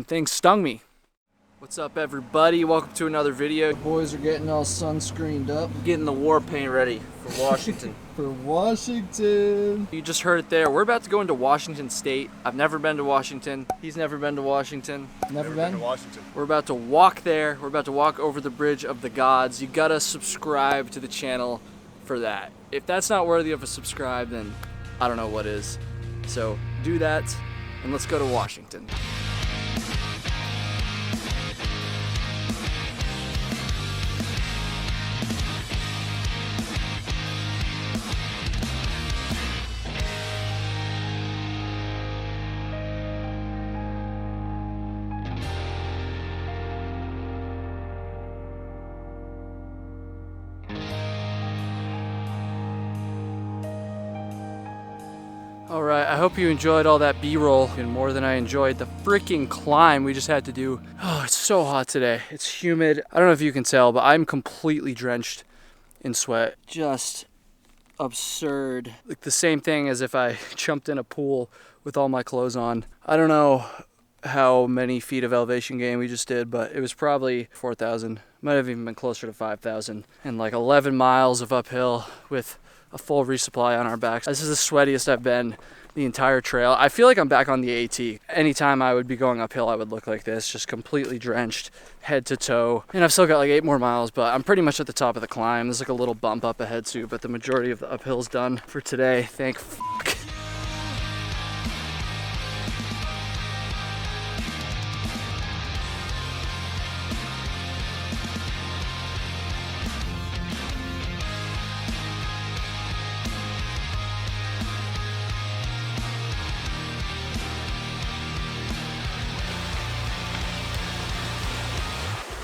thing stung me. What's up, everybody? Welcome to another video. The boys are getting all sunscreened up. Getting the war paint ready for Washington. For Washington. You just heard it there. We're about to go into Washington State. I've never been to Washington. He's never been to Washington. Never been to Washington. We're about to walk there. We're about to walk over the bridge of the gods. You gotta subscribe to the channel for that. If that's not worthy of a subscribe, then I don't know what is. So do that, and let's go to Washington. Alright, I hope you enjoyed all that B-roll and more than I enjoyed the freaking climb we just had to do. Oh, it's so hot today. It's humid. I don't know if you can tell, but I'm completely drenched in sweat. Just absurd. Like the same thing as if I jumped in a pool with all my clothes on. I don't know how many feet of elevation gain we just did, but it was probably 4,000. Might have even been closer to 5,000. And like 11 miles of uphill with a full resupply on our backs. This is the sweatiest I've been the entire trail. I feel like I'm back on the AT. Anytime I would be going uphill, I would look like this, just completely drenched, head to toe. And I've still got like 8 more miles, but I'm pretty much at the top of the climb. There's like a little bump up ahead too, but the majority of the uphill's done for today. Thank fuck.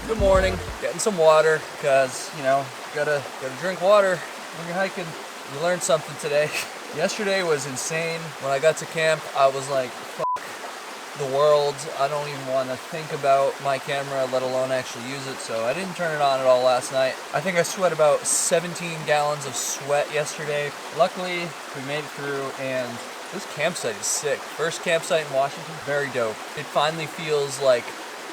Good morning. Getting some water because, you know, gotta drink water when you're hiking. You learned something today. Yesterday was insane. When I got to camp, I was like, fuck the world. I don't even want to think about my camera, let alone actually use it. So I didn't turn it on at all last night. I think I sweat about 17 gallons of sweat yesterday. Luckily, we made it through, and this campsite is sick. First campsite in Washington, very dope. It finally feels like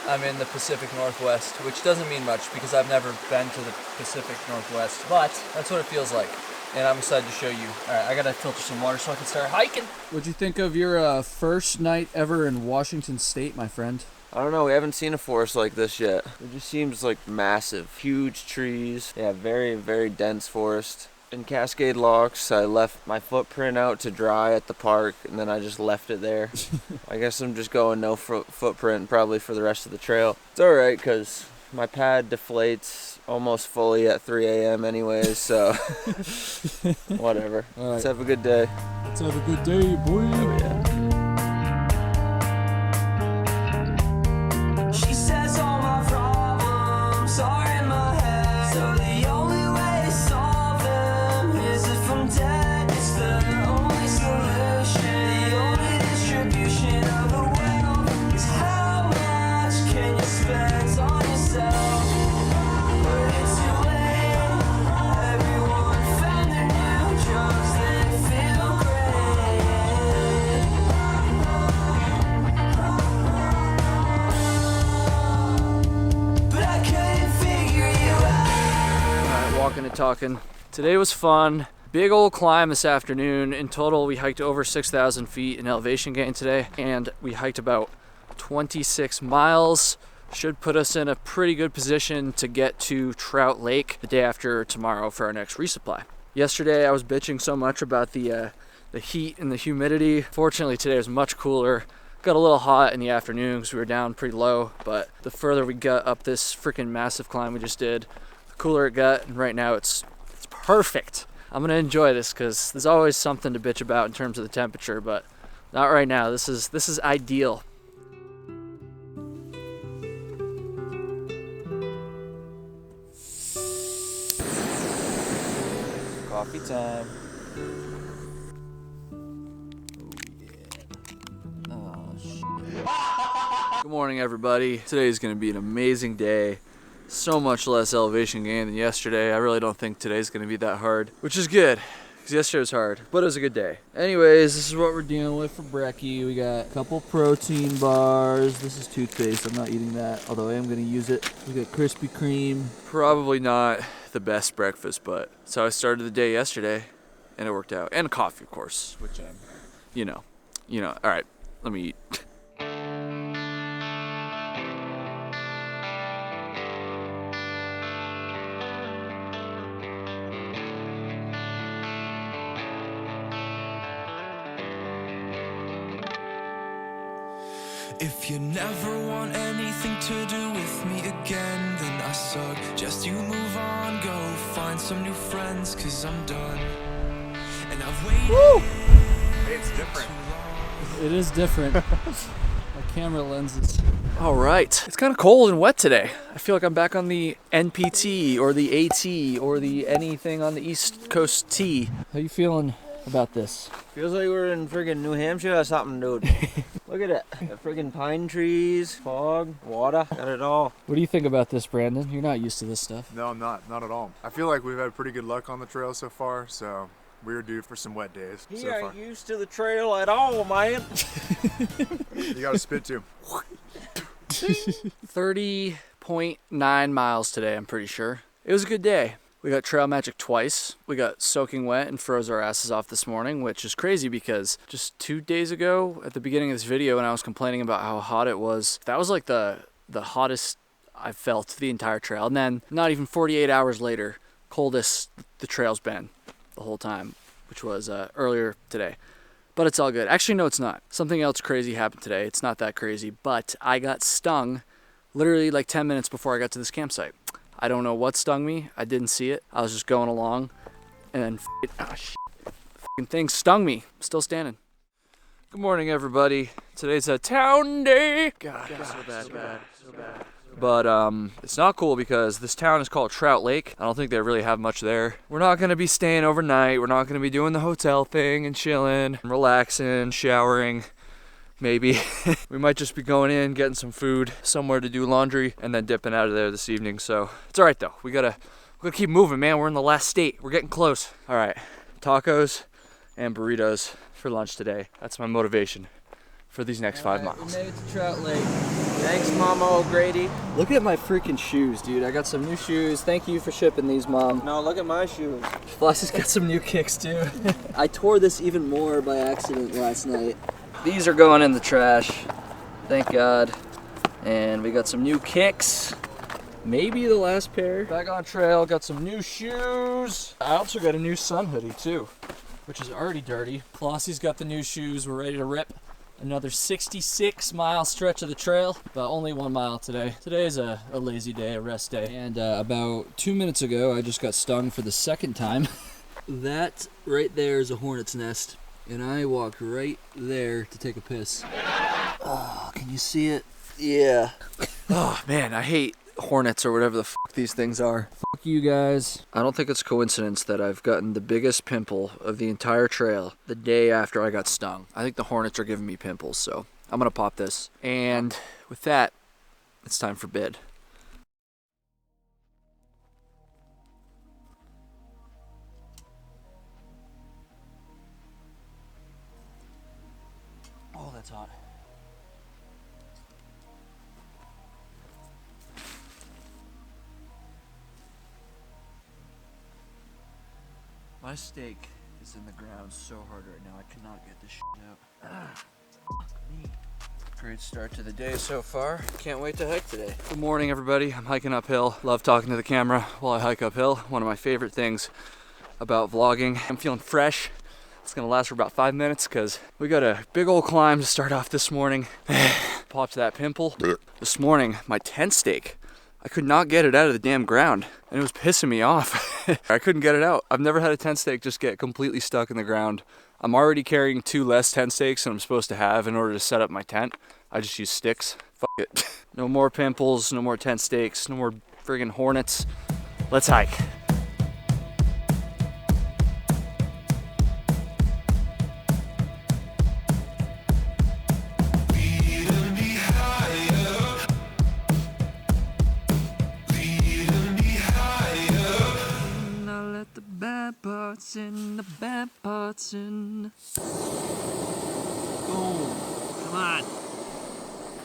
I'm in the Pacific Northwest, which doesn't mean much because I've never been to the Pacific Northwest, but that's what it feels like, and I'm excited to show you. All right, I gotta filter some water so I can start hiking. What'd you think of your first night ever in Washington State, my friend? I don't know, we haven't seen a forest like this yet. It just seems like massive, huge trees. Yeah, very, very dense forest. In Cascade Locks, I left my footprint out to dry at the park, and then I just left it there. I guess I'm just going no footprint probably for the rest of the trail. It's alright, because my pad deflates almost fully at 3 a.m. anyways, so whatever. All right. Let's have a good day. Let's have a good day, boy. Oh, yeah. She says all my problems are in my head, so the only way to solve them is if I'm dead. It's the only solution, the only distribution of the wealth is how much can you spend on yourself. But it's too late, everyone found their new drugs, they feel great. But I couldn't figure you out. All right, walking and talking. Today was fun. Big old climb this afternoon. In total, we hiked over 6,000 feet in elevation gain today, and we hiked about 26 miles. Should put us in a pretty good position to get to Trout Lake the day after tomorrow for our next resupply. Yesterday, I was bitching so much about the heat and the humidity. Fortunately, today was much cooler. Got a little hot in the afternoon because we were down pretty low, but the further we got up this freaking massive climb we just did, the cooler it got, and right now it's perfect. I'm gonna enjoy this because there's always something to bitch about in terms of the temperature, but not right now. This is ideal. Coffee time. Good morning, everybody. Today is going to be an amazing day. So much less elevation gain than yesterday. I really don't think today's going to be that hard, which is good. because yesterday was hard, but it was a good day. Anyways, this is what We're dealing with for brekkie. We got a couple protein bars. This is toothpaste. I'm not eating that, although I am going to use it. We got Krispy Kreme. probably not the best breakfast, but so I started the day yesterday, and it worked out. And coffee, of course, which I'm, you know. All right, let me eat. If you never want anything to do with me again, then I suggest you move on, go find some new friends, cause I'm done. And I've waited. Woo! It's different. It is different. My camera lenses. All right, it's kind of cold and wet today. I feel like I'm back on the NPT or the AT or the anything on the East Coast T. How you feeling about this? Feels like we're in friggin' New Hampshire or something, dude. Look at it. Got friggin' pine trees, fog, water, got it all. What do you think about this, Brandon? You're not used to this stuff. No, I'm not at all. I feel like we've had pretty good luck on the trail so far, so we're due for some wet days He so far. ain't used to the trail at all, man. You gotta spit too. 30.9 miles today, I'm pretty sure. It was a good day. We got trail magic twice. We got soaking wet and froze our asses off this morning, which is crazy because just 2 days ago at the beginning of this video when I was complaining about how hot it was, that was like the hottest I've felt the entire trail. And then not even 48 hours later, coldest the trail's been the whole time, which was earlier today. But it's all good. Actually, no, it's not. Something else crazy happened today. It's not that crazy, but I got stung literally like 10 minutes before I got to this campsite. I don't know what stung me. I didn't see it. I was just going along, and f***ing thing stung me. I'm still standing. Good morning, everybody. Today's a town day. God, so bad. But it's not cool because this town is called Trout Lake. I don't think they really have much there. We're not gonna be staying overnight. We're not gonna be doing the hotel thing and chilling, and relaxing, showering. Maybe. We might just be going in, getting some food, somewhere to do laundry, and then dipping out of there this evening. So it's all right though. We gotta keep moving, man. We're in the last state. We're getting close. All right, tacos and burritos for lunch today. That's my motivation for these next 5 miles. We made it to Trout Lake. Thanks, Mama O'Grady. Look at my freaking shoes, dude. I got some new shoes. Thank you for shipping these, Mom. No, look at my shoes. Flossie's got some new kicks too. I tore this even more by accident last night. These are going in the trash, thank God. And we got some new kicks. Maybe the last pair. Back on trail, got some new shoes. I also got a new sun hoodie too, which is already dirty. Flossie's got the new shoes. We're ready to rip another 66-mile stretch of the trail, but only 1 mile today. Today is a lazy day, a rest day. And about 2 minutes ago, I just got stung for the second time. That right there is a hornet's nest. And I walked right there to take a piss. Oh, can you see it? Yeah. Oh man, I hate hornets or whatever the fuck these things are. Fuck you guys. I don't think it's coincidence that I've gotten the biggest pimple of the entire trail the day after I got stung. I think the hornets are giving me pimples, so I'm gonna pop this. And with that, it's time for bed. Oh, that's hot. My steak is in the ground so hard right now. I cannot get this shit out. Fuck me. Great start to the day so far. Can't wait to hike today. Good morning, everybody. I'm hiking uphill. Love talking to the camera while I hike uphill. One of my favorite things about vlogging. I'm feeling fresh. It's gonna last for about 5 minutes because we got a big old climb to start off this morning. Popped that pimple. This morning, my tent stake, I could not get it out of the damn ground and it was pissing me off. I couldn't get it out. I've never had a tent stake just get completely stuck in the ground. I'm already carrying 2 less tent stakes than I'm supposed to have in order to set up my tent. I just use sticks. Fuck it. No more pimples, no more tent stakes, no more friggin' hornets. Let's hike. parts in, the bad parts in. Boom. Come on.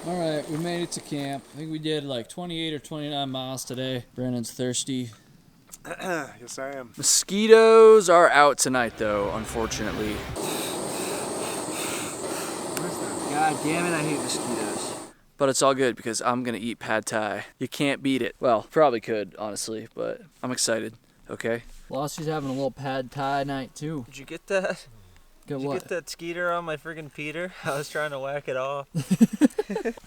All right, we made it to camp. I think we did like 28 or 29 miles today. Brandon's thirsty. Yes, I am. Mosquitoes are out tonight, though, unfortunately. God damn it, I hate mosquitoes. But it's all good because I'm gonna eat pad thai. You can't beat it. Well, probably could, honestly, but I'm excited. Okay. Flossie's having a little pad thai night too. Did you get that? Get Did you what? get that skeeter on my friggin' Peter? I was trying to whack it off.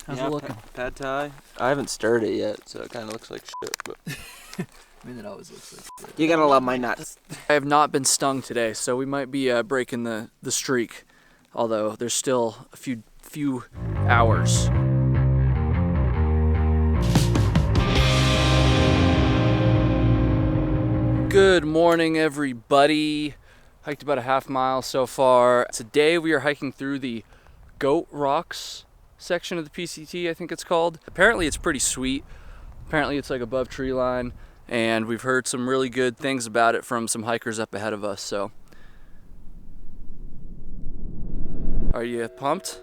How's it looking? Pad thai? I haven't stirred it yet, so it kind of looks like shit. But I mean, it always looks like shit. you gotta love my nuts. I have not been stung today, so we might be breaking the streak. Although there's still a few hours. Good morning, everybody. Hiked about a half mile so far. Today we are hiking through the Goat Rocks section of the PCT, I think it's called. Apparently it's pretty sweet. Apparently it's like above tree line, and we've heard some really good things about it from some hikers up ahead of us, so. Are you pumped?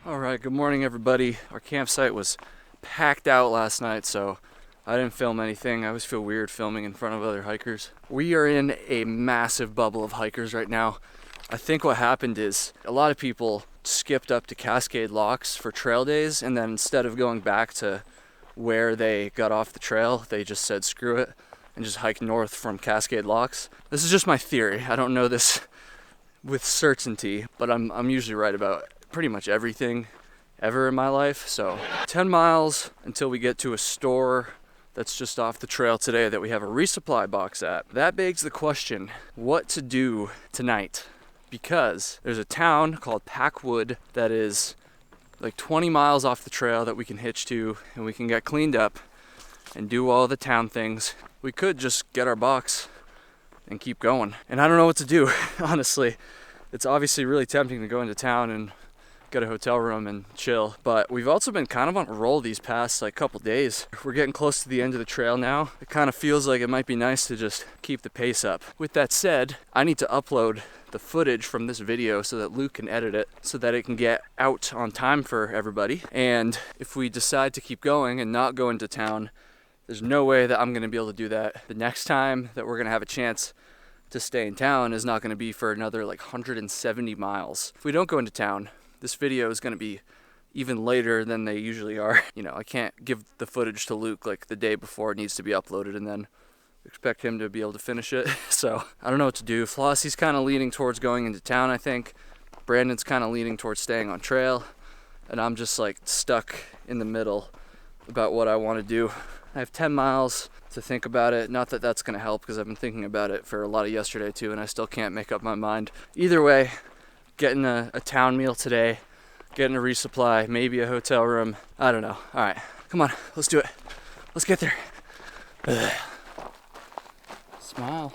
Alright, good morning everybody. Our campsite was packed out last night, so I didn't film anything. I always feel weird filming in front of other hikers. We are in a massive bubble of hikers right now. I think what happened is a lot of people skipped up to Cascade Locks for trail days, and then instead of going back to where they got off the trail, they just said screw it and just hiked north from Cascade Locks. This is just my theory. I don't know this with certainty, but I'm usually right about pretty much everything ever in my life. So 10 miles until we get to a store that's just off the trail today that we have a resupply box at. That begs the question, what to do tonight? Because there's a town called Packwood that is like 20 miles off the trail that we can hitch to, and we can get cleaned up and do all the town things. We could just get our box and keep going. And I don't know what to do, honestly. It's obviously really tempting to go into town and get a hotel room and chill, but we've also been kind of on a roll these past like couple days. We're getting close to the end of the trail now. It kind of feels like it might be nice to just keep the pace up. With that said, I need to upload the footage from this video so that Luke can edit it so that it can get out on time for everybody. And if we decide to keep going and not go into town, there's no way that I'm gonna be able to do that. The next time that we're gonna have a chance to stay in town is not gonna be for another like 170 miles. If we don't go into town, this video is going to be even later than they usually are. You know, I can't give the footage to Luke like the day before it needs to be uploaded and then expect him to be able to finish it. So I don't know what to do. Flossie's kind of leaning towards going into town, I think. Brandon's kind of leaning towards staying on trail. And I'm just like stuck in the middle about what I want to do. I have 10 miles to think about it. Not that that's going to help because I've been thinking about it for a lot of yesterday too, and I still can't make up my mind. Either way, getting a town meal today, getting a resupply, maybe a hotel room. I don't know. All right, come on, let's do it. Let's get there. Smile.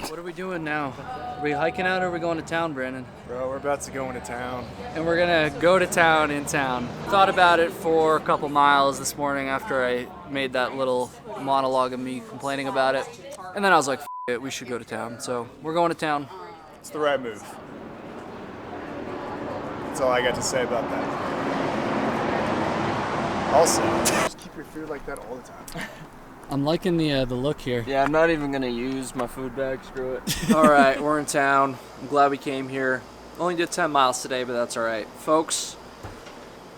What are we doing now? Are we hiking out or are we going to town, Brandon? Bro, we're about to go into town. And we're gonna go to town in town. Thought about it for a couple miles this morning after I made that little monologue of me complaining about it. And then I was like, F it, we should go to town. So we're going to town. It's the right move. That's all I got to say about that. Also, just keep your food like that all the time. I'm liking the look here. Yeah, I'm not even gonna use my food bag, screw it. All right, we're in town. I'm glad we came here. Only did 10 miles today, but that's all right. Folks,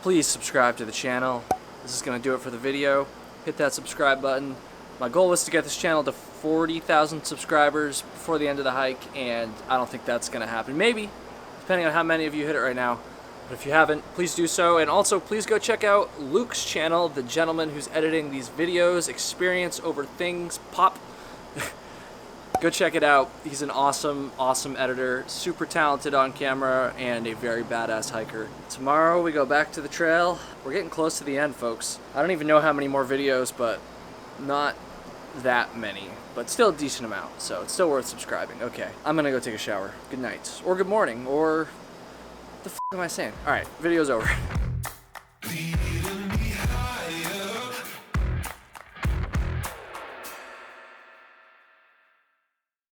please subscribe to the channel. This is gonna do it for the video. Hit that subscribe button. My goal was to get this channel to 40,000 subscribers before the end of the hike, and I don't think that's gonna happen. Maybe, depending on how many of you hit it right now. But if you haven't, please do so. And also, please go check out Luke's channel, the gentleman who's editing these videos, Experience Over Things Pop. Go check it out. He's an awesome, awesome editor, super talented on camera, and a very badass hiker. Tomorrow we go back to the trail. We're getting close to the end, folks. I don't even know how many more videos, but not that many, but still a decent amount, so it's still worth subscribing. Okay, I'm gonna go take a shower. Good night, or good morning, or the f am I saying? All right, video's over.